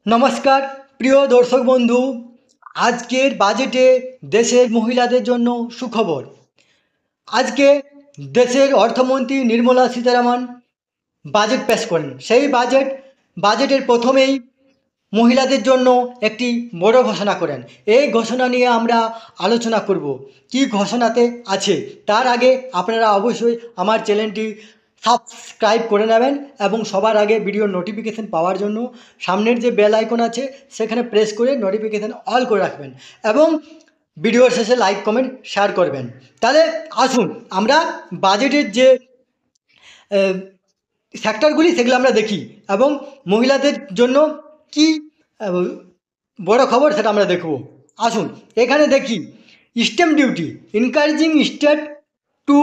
নমস্কার প্রিয় দর্শক বন্ধু। আজকের বাজেটে দেশের মহিলাদের জন্য সুখবর। আজকে দেশের অর্থমন্ত্রী নির্মলা সীতারামন বাজেট পেশ করেন। সেই বাজেটের প্রথমেই মহিলাদের জন্য একটি বড় ঘোষণা করেন। এই ঘোষণা নিয়ে আমরা আলোচনা করব। কি ঘোষণাতে আছে তার আগে আপনারা অবশ্যই আমার চ্যানেলটি সাবস্ক্রাইব করে নেবেন এবং সবার আগে ভিডিওর নোটিফিকেশান পাওয়ার জন্য সামনের যে বেল আইকন আছে সেখানে প্রেস করে নোটিফিকেশান অল করে রাখবেন এবং ভিডিওর শেষে লাইক কমেন্ট শেয়ার করবেন। তাহলে আসুন আমরা বাজেটের যে ফ্যাক্টরগুলি সেগুলো আমরা দেখি এবং মহিলাদের জন্য কি বড় খবর সেটা আমরা দেখব। আসুন এখানে দেখি stamp duty encouraging state to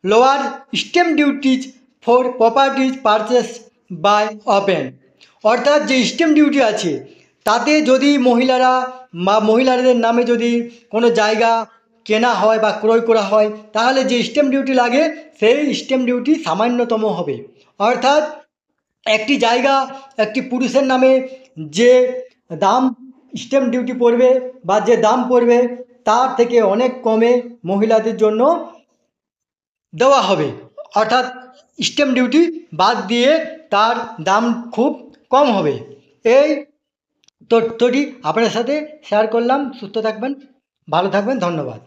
lower stamp duties for properties purchase by open. অর্থাৎ যে স্ট্যাম্প ডিউটি আছে তাতে যদি মহিলারা বা মহিলাদের নামে যদি কোনো জায়গা কেনা হয় বা ক্রয় করা হয় তাহলে যে স্ট্যাম্প ডিউটি লাগে সেই স্ট্যাম্প ডিউটি সামান্যতম হবে। অর্থাৎ একটি জায়গা একটি পুরুষের নামে যে দাম স্ট্যাম্প ডিউটি পড়বে বা যে দাম পড়বে তার থেকে অনেক কমে মহিলাদের জন্য দেওয়া হবে। অর্থাৎ স্ট্যাম্প ডিউটি বাদ দিয়ে তার দাম খুব কম হবে। এই তথ্যটি আপনার সাথে শেয়ার করলাম। সুস্থ থাকবেন, ভালো থাকবেন, ধন্যবাদ।